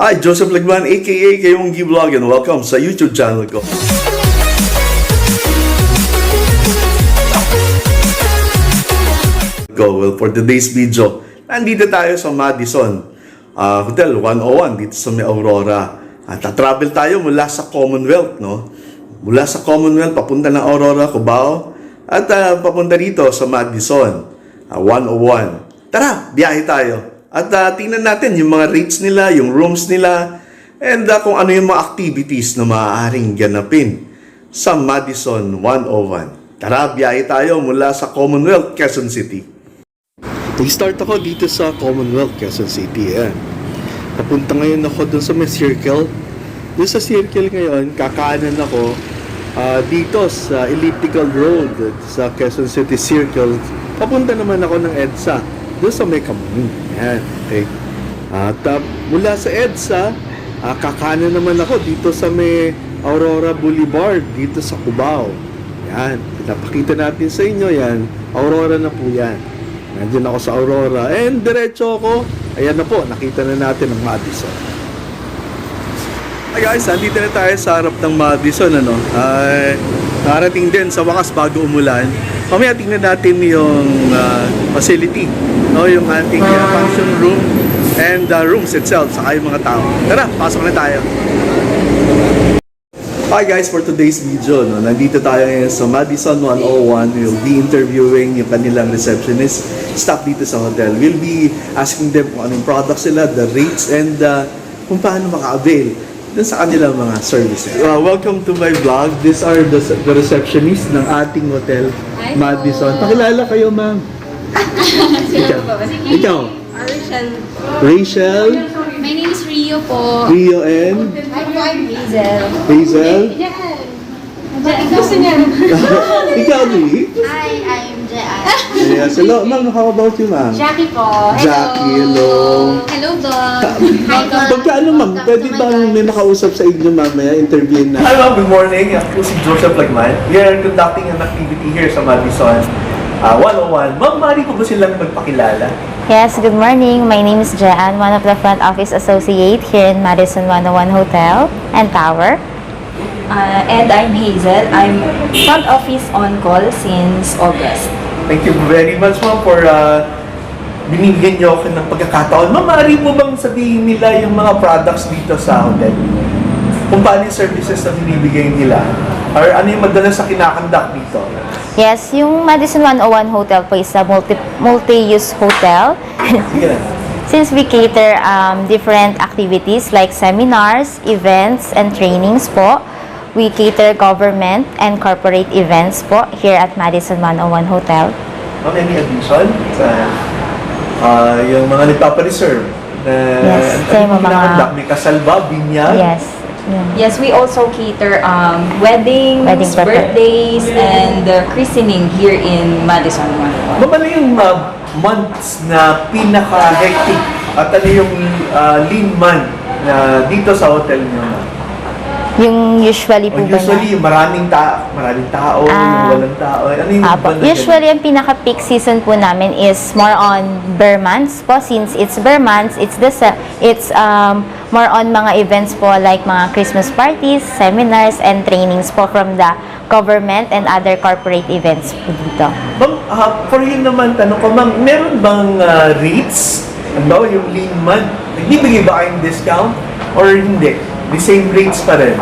Hi, Joseph Lagman, aka kayong Kavlog, and welcome sa YouTube channel ko. Well, for today's video, nandito tayo sa Madison Hotel 101 dito sa may Aurora. Travel tayo mula sa Commonwealth, no? Mula sa Commonwealth papunta ng Aurora, Cubao, at papunta dito sa Madison 101. Tara, biyahe tayo. At tingnan natin yung mga rates nila, yung rooms nila, and kung ano yung mga activities na maaaring ganapin sa Madison 101. Tara, biyahe tayo mula sa Commonwealth, Quezon City. Nag-start ako dito sa Commonwealth, Quezon City. Ayan. Papunta ngayon ako dun sa may circle. Dun sa circle ngayon, kakaanan ako dito sa elliptical road sa Quezon City Circle. Papunta naman ako ng EDSA dun sa may Kamuning. Ayan. Okay. At mula sa EDSA, kakaanan naman ako dito sa may Aurora Blvd dito sa Cubao. Ayan. Pinapakita natin sa inyo yan. Aurora na po yan. Nandiyan ako sa Aurora. And diretso ako. Ayan na po, nakita na natin ang Madison. Hi guys, nandito na tayo sa harap ng Madison. Nakarating din sa wakas bago umulan. Mamaya tingnan natin yung facility. No, yung ating function room and rooms itself, saka yung mga tao. Tara, pasok na tayo. Hi guys, for today's video, nandito tayo ngayon sa Madison 101. We'll be interviewing yung kanilang receptionist staff dito sa hotel. We'll be asking them kung anong products sila, the rates, and kung paano maka-avail dun sa kanilang mga services. Welcome to my vlog. These are the receptionists ng ating hotel, Madison. Pakilala kayo, ma'am. Ikaw? Rachel. My name is Rio po. Rio and? I'm Hazel. Hazel? Gusto niya. Ikaw, Lee? Hi, I'm Jeanne. Yes, hello. Ma'am, how about you, ma'am? Jackie po. Hello. Jackie, hello. Hello, vlog. Pagka ma'am, pwede ba may makausap sa inyo mamaya, interviewin na? Hello, good morning. Ako si Joseph Lagman. We are conducting an activity here sa Madison 101. Ma'am, maaari ko ba silang magpakilala? Yes, good morning. My name is Jeanne, one of the front office associate here in Madison 101 Hotel and Tower. And I'm Hazel. I'm front office on call since August. Thank you very much, ma'am, for binigyan niyo ako ng pagkakataon. Ma'am, maaari mo bang sabihin nila yung mga products dito sa hotel? Kung paano yung services na binibigay nila? Or ano yung madalas sa kinakandak dito? Yes, yung Madison 101 Hotel po is a multi-use hotel. Since we cater different activities like seminars, events, and trainings po, we cater government and corporate events po here at Madison 101 Hotel. Any addition sa yung mga nagpapa-reserve? Yes, sa yung mga... May kasal ba? Binyag? Yes. Yeah. Yes, we also cater weddings, birthdays, and christening here in Madison. Ano yung months na pinaka-hectic at ano yung lean month na dito sa hotel niyo? Yung usually po ba usually, yung maraming tao, yung walang tao. Ano yung usually, ang pinaka-peak season po namin is more on bare months po. Since it's bare months, it's more on mga events po like mga Christmas parties, seminars, and trainings po from the government and other corporate events po dito. Ma'am, for yun naman, tanong ko, ma'am, meron bang rates? Ano, yung lean month? Nagbibigay ba kayong discount? Or hindi? The same rates pa rin?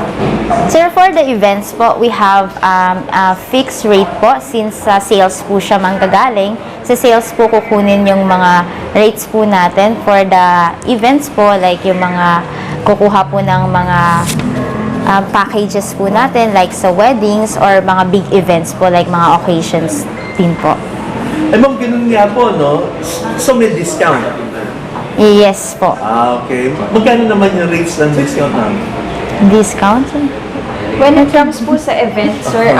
Sir, for the events po, we have a fixed rate po since sa sales po siya manggagaling. Sa sales po kukunin yung mga rates po natin for the events po, like yung mga kukuha po ng mga packages po natin like sa weddings or mga big events po like mga occasions din po. Eh ma'am, ganun nga po, no? So may discount? Yes po. Okay. Magkano naman yung rates ng discount namin? Discount? When it comes po sa event, sir,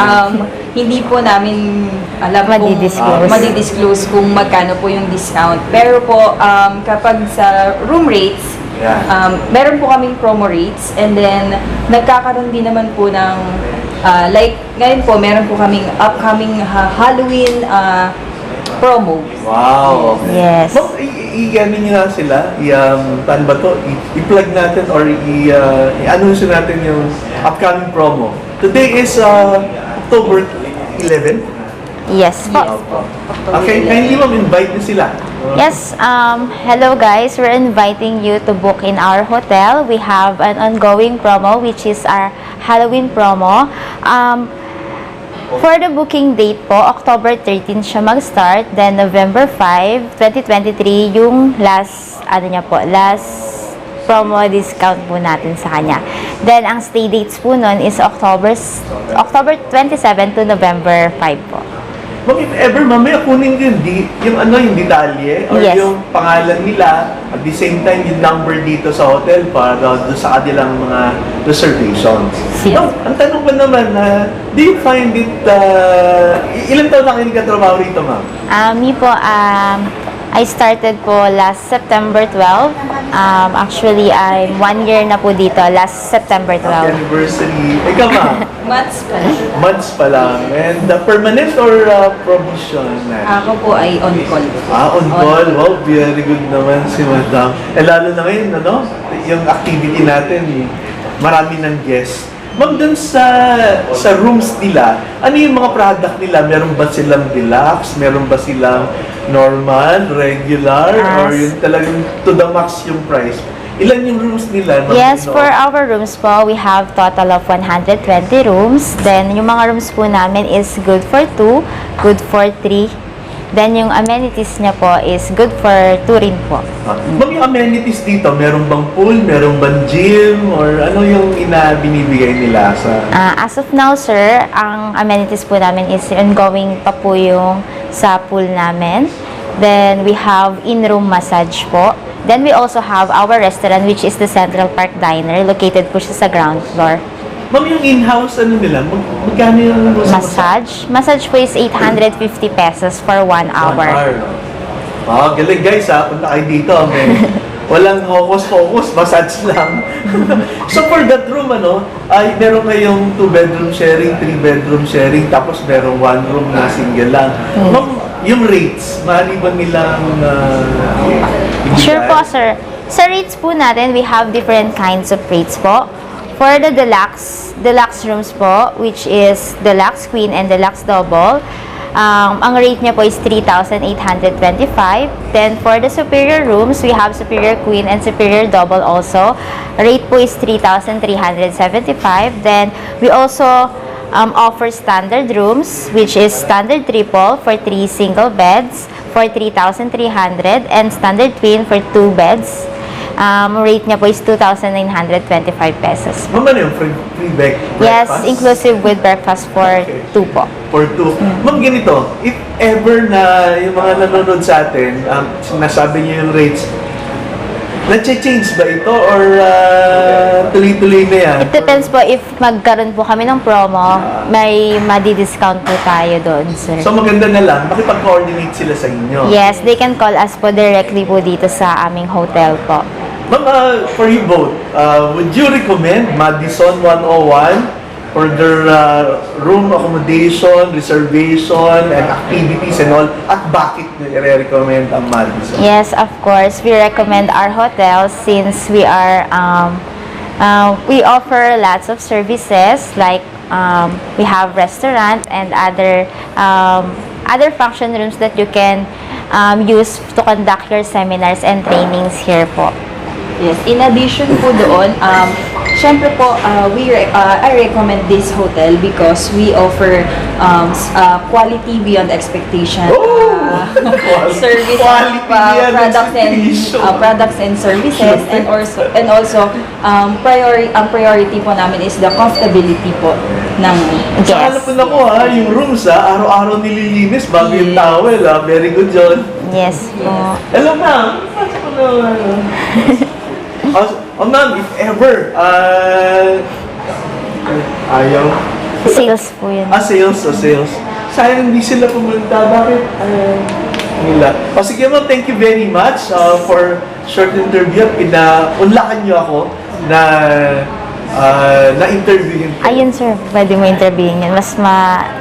hindi po namin alam kung madi-disclose kung magkano po yung discount. Pero po, kapag sa room rates, meron po kaming promo rates, and then nagkakaroon din naman po ng like ngayon po meron po kaming upcoming Halloween promo. Wow. Yes. Ma'am, i-ano nyo nga sila, paano ba to? I-plug natin or i-announce natin yung upcoming promo. Today is October 11. Yes po. Okay, kindly ma'am, invite nyo sila. Yes, hello guys. We're inviting you to book in our hotel. We have an ongoing promo which is our Halloween promo. For the booking date po, October 13 siya mag-start. Then November 5, 2023 yung last promo discount po natin sa kanya. Then ang stay dates po nun is October 27 to November 5 po. Ma'am, if ever, mamaya kunin yung yung detalye or Yes. yung pangalan nila at the same time yung number dito sa hotel para doon sa kanilang mga reservations. Yes. Ma'am, ang tanong ko naman, do you find it, ilang taon na kayo nagkatrabaho rito, ma'am? Me po, I started po last September 12. Actually, I'm 1 year na po dito, last September Happy 12. anniversary. Ikaw, ma'am? Months pa lang. Months pa lang. And permanent or provision? Ako po ay on-call. On call. Wow, very good naman si Madam. Lalo na ngayon, yung activity natin, marami ng guests. Ma'am, dun sa rooms nila, ano yung mga product nila? Meron ba silang deluxe? Meron ba silang normal, regular? Or yung talagang to the max yung price? Ilan yung rooms nila? Ma'am? Yes, for our rooms po, we have total of 120 rooms. Then, yung mga rooms po namin is good for 2, good for 3. Then, yung amenities niya po is good for 2 rin po. Ma'am, yung amenities dito, meron bang pool, meron bang gym, or ano yung binibigay nila sa... As of now, sir, ang amenities po namin is ongoing pa po yung sa pool namin. Then, we have in-room massage po. Then, we also have our restaurant, which is the Central Park Diner. Located po siya sa ground floor. Ma'am, yung in-house, nila, magkano yung... Massage po is 850 pesos for 1 hour. Galing guys punta kayo dito. Walang hocus-pocus, massage lang. So for that room, ay meron kayong 2-bedroom sharing, 3-bedroom sharing, tapos meron 1 room na single lang. Ma'am, yung rates, maaari ba nilang ibigay? Sure po, sir. Sa rates po natin, we have different kinds of rates po. For the deluxe rooms po, which is deluxe queen and deluxe double, ang rate niya po is 3,825. Then, for the superior rooms, we have superior queen and superior double also. Rate po is 3,375. Then, we also offer standard rooms, which is standard triple for 3 single beds for 3,300 and standard twin for 2 beds. Rate niya po is 2,925 pesos. Ma'am, ano yung free breakfast? Yes, inclusive with breakfast for 2 po. For 2. Ma'am, ganito, if ever na yung mga nanonood sa atin, sinasabi niyo yung rates, na-change ba ito or tuloy-tuloy na yan? It depends po if magkaroon po kami ng promo, may madi-discount po tayo doon, sir. So maganda na lang, makipag-coordinate sila sa inyo. Yes, they can call us po directly po dito sa aming hotel po. Ma'am, for you both, would you recommend Madison 101 for their room accommodation, reservation, and activities and all? At bakit nire-recommend ang Madison? Yes, of course. We recommend our hotel since we are we offer lots of services like we have restaurant and other function rooms that you can use to conduct your seminars and trainings here po. Yes, in addition po doon, syempre po, I recommend this hotel because we offer quality beyond expectation. Service, Quality beyond products and services, and also priority po namin is the comfortability po ng Sa Yes. hanap na ko yung rooms araw-araw nililinis bago yung towel very good yun. Yes po. Hello ma'am, ma'am, if ever ayaw Sales po yun. sales. Sayang hindi sila pumunta. Bakit? Nila. Sige ma'am, thank you very much for short interview. Pinaunlakan niyo ako na na-interviewin ko. Ayun sir, pwede mo interviewin yan. Mas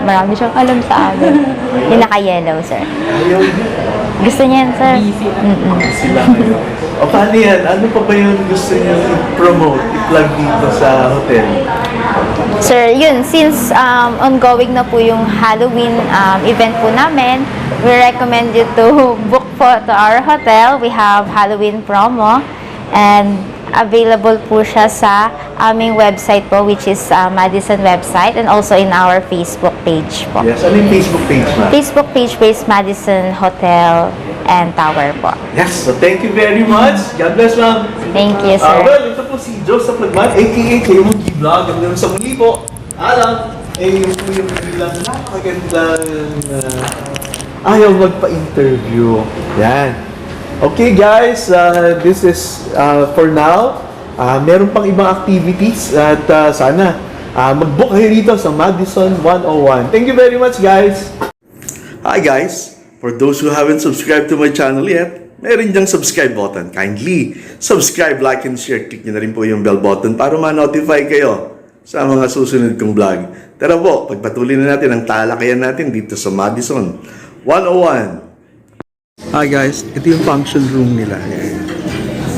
marami siyang alam sa amin. Yung naka-yellow sir. Ayaw. Gusto niya yan, sir? Sila kayo. O paano yan? Ano pa ba yung gusto niyo i-promote, i-plug dito sa hotel? Sir, yun, since ongoing na po yung Halloween event po namin, we recommend you to book po to our hotel. We have Halloween promo and available po siya sa aming website po, which is Madison website, and also in our Facebook page po. Yes, ano yung Facebook page, ma'am? Facebook page is Madison Hotel and Tower po. Yes, so thank you very much. God bless, ma'am. Thank you, sir. Well, ito po si Joseph Lagman, aka Kavlog Vlog. Hanggang sa muli po. Alam, yun po yung bilang napakagandang ayaw magpa-interview. Yan. Okay guys, this is for now. Meron pang ibang activities at sana mag-book kayo rito sa Madison 101. Thank you very much, guys. Hi guys! For those who haven't subscribed to my channel yet, meron diyang subscribe button. Kindly subscribe, like, and share. Click nyo na rin po yung bell button para ma-notify kayo sa mga susunod kong vlog. Tara po, pagpatuloy na natin ang talakayan natin dito sa Madison 101. Hi guys, ito yung function room nila.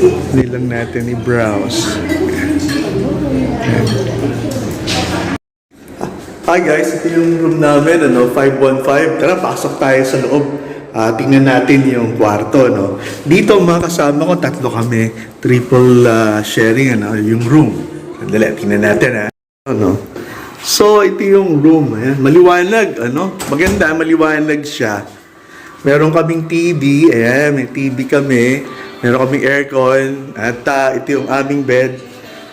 Hindi lang natin i-browse. Hi guys, ito yung room namin, 515. Tara, pasok tayo sa loob. Tingnan natin yung kwarto, no. Dito mga kasama ko, 3 kami, triple sharing, yung room. Sandali, tingnan natin, So, ito yung room, ayan. Maliwanag, maganda, maliwanag siya. Meron kaming TV, ayan, may TV kami. Meron kaming aircon, at ito yung aming bed.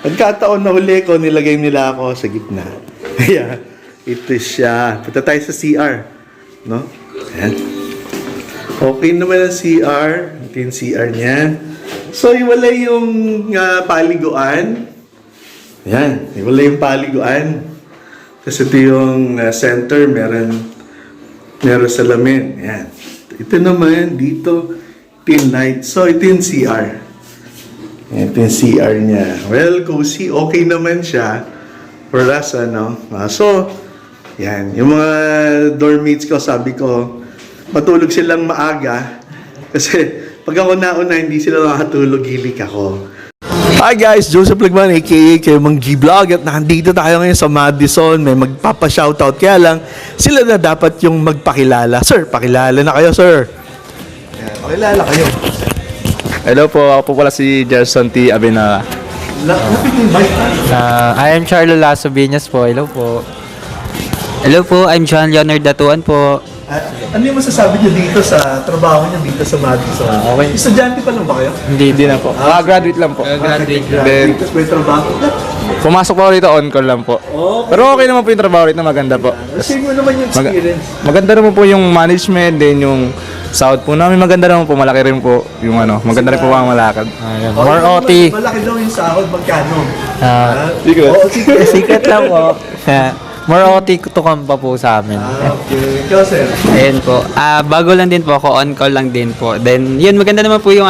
Pagkataon na huli ko, nilagay nila ako sa gitna. Ayan, ito siya. Punta tayo sa CR, no? Ayan. Okay naman ang CR. Ito yung CR niya. So, iwalay yung paliguan. Ayan, iwalay yung paliguan. Kasi ito yung center, meron salamin. Ayan. Ito naman, dito, ito yung light. So, ito yung CR. Ito yung CR niya. Well, cozy. Okay naman siya. For us, so, yan. Yung mga dormmates ko, sabi ko, matulog silang maaga. Kasi, pag ako nauna, hindi sila makatulog, hilik ako. Hi guys, Joseph Lagman, aka Kavlog Vlog, at nandito tayo ngayon sa Madison. May magpapa-shoutout, kaya lang sila na dapat yung magpakilala. Sir, pakilala na kayo, sir. Yeah, pakilala kayo. Hello po, ako po pala si Gerson T. Abinara. Lapit yung mic. I am Charlo Lasso Biñas po. Hello po. Hello po, I'm John Leonard Datuan po. Ano yung masasabi niyo dito sa trabaho niyo dito sa Madison? Okay. Estudyante pa lang ba kayo? Hindi na po. Graduate lang po. Graduate. Then, Tapos may trabaho. pumasok po ako rito, on-call lang po. Okay. Pero okay naman po yung trabaho rito, maganda po. Share mo naman yung experience. Maganda naman po yung management, then yung sahod po namin, maganda naman po, malaki rin po yung maganda rin po ang malakad. More OT. Malaki daw yung sahod, magkano? Sige. Oo, sige. Secret lang po. More OT to come pa po sa amin. Okay. Ikaw, sir. Ayun po. Bago lang din po ako, on call lang din po. Then, yun, maganda naman po yung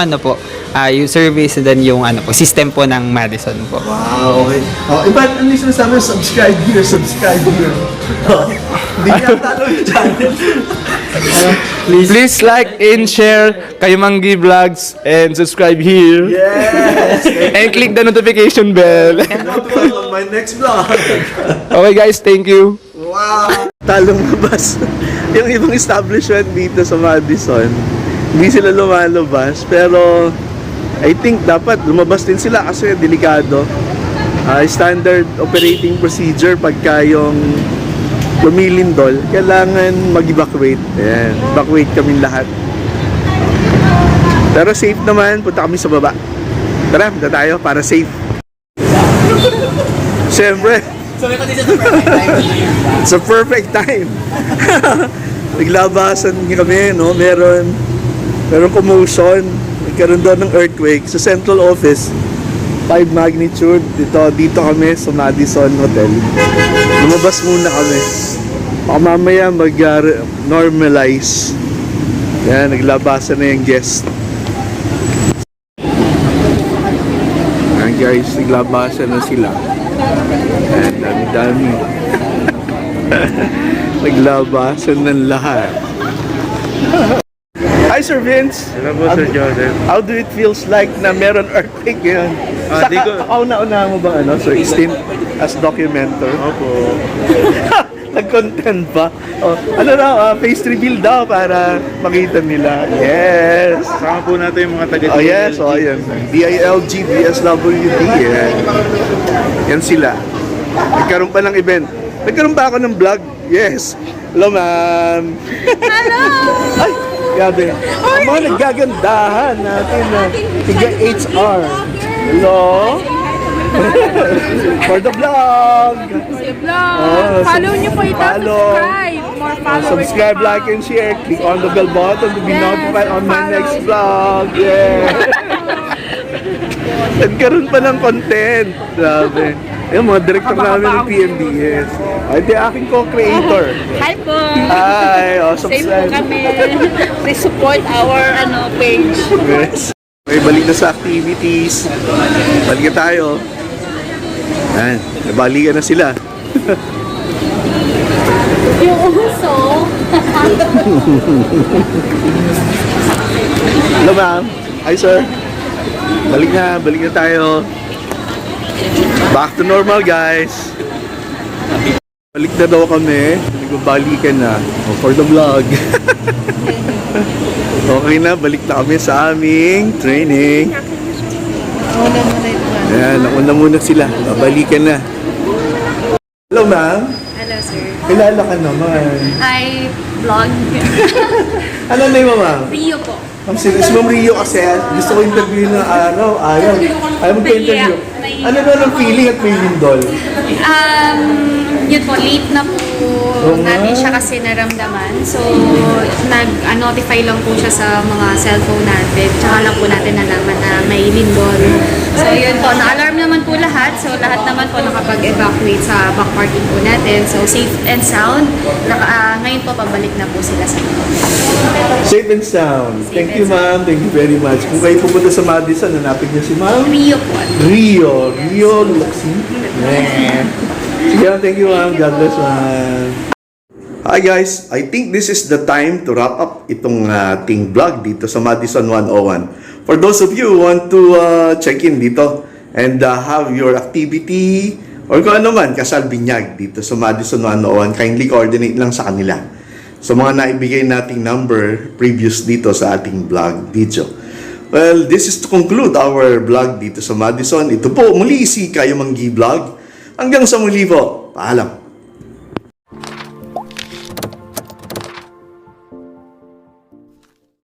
yung service, then yung system po ng Madison po. Wow, okay. Iba, ano yung sinasabi? Subscribe here, subscribe here. Hindi niya tanong yung channel. Please like and share Kavlog Vlogs and subscribe here. Yes! And click the notification bell. On my next vlog. Okay guys, thank you. Wow! Talong labas. Yung ibang establishment dito sa Madison, hindi sila lumalabas. Pero, I think dapat lumabas din sila kasi delikado. Standard operating procedure pagka yung lumilindol, kailangan mag-evacuate. Ayan, evacuate kami lahat. Pero safe naman, punta kami sa baba. Tara, punta tayo para safe. Siyempre. It's a perfect time. Naglabasan kami, no? Meron commotion. Nagkaroon doon ng earthquake sa central office. 5 magnitude. Dito kami sa Madison Hotel. Lumabas muna kami. Baka mamaya mag-normalize. Yan, naglabasan na yung guest. Yan guys, naglabasan na sila. Yan, dami-dami. Naglabasan ng lahat. Hi, Sir Vince. Hello po, Sir Joseph. How do it feels like na meron earthquake ngayon? Di ko- Kauna-una mo ba sir, stint as documenter? Opo. Nag-content ba? Ano raw, face reveal daw para makita nila. Yes. Kasama po natin yung mga taga Yes, ayan. DILG, DSWD. Yan sila. Nagkaroon pa ng event. Nagkaroon pa ako ng vlog. Yes. Hello, ma'am. Hello! Ay, grabe. Ang mga naggagandahan natin na tiga HR. Hello? For the vlog. Follow niyo po ito. Subscribe. More followers. Subscribe, like, and share. Click on the bell button to be notified on my next vlog. Yeah. Nagkaroon pa ng content. Grabe. Yung mga director namin ng PMBS. Ay, ito yung aking co-creator. Hi po. Hi. Same po Subscribe. kami. Please support our page. Yes. Okay, balik na sa activities. Balik na tayo. Ayan, nabalikan na sila. Yung uso. Hello, ma'am. Hi, sir. Balik na tayo. Back to normal, guys. Balik na daw kami. Nagbabalikan na. For the vlog. Okay na, balik na kami sa aming training. Ayan, nauna muna sila. Babalikan na. Hello, ma'am. Hello, sir. Kilala ka naman. I vlog. Ano na yung ma'am? Rio po. Ang serious Ma'am Rio kasi gusto ko interview ng araw. Ayaw magka-interview. Ano ba ang feeling at may lindol? Yun po, late na po natin siya kasi naramdaman. So, nag-notify lang po siya sa mga cellphone natin. Tsaka lang po natin nalaman na may lindol. So, yun po, na-alarm naman po lahat. So, lahat naman po nakapag-evacuate sa back parking po natin. So, safe and sound. Ngayon po, pabalik na po sila sa Safe and sound. Thank you, ma'am. Thank you very much. Kung kayo pupunta sa Madison, hanapin niyo si ma'am. Rio po. Rio Luxi. Yeah. Sige, thank you, ma'am. God bless, ma'am. Hi guys, I think this is the time to wrap up itong ating vlog dito sa Madison 101. For those of you who want to check in dito and have your activity or kung ano man, kasal binyag dito sa Madison 101, kindly coordinate lang sa kanila. So mga naibigay nating number previous dito sa ating vlog video. Well, this is to conclude our vlog dito sa Madison. Ito po muli si Kayo Manggi Vlog. Hanggang sa muli po. Paalam.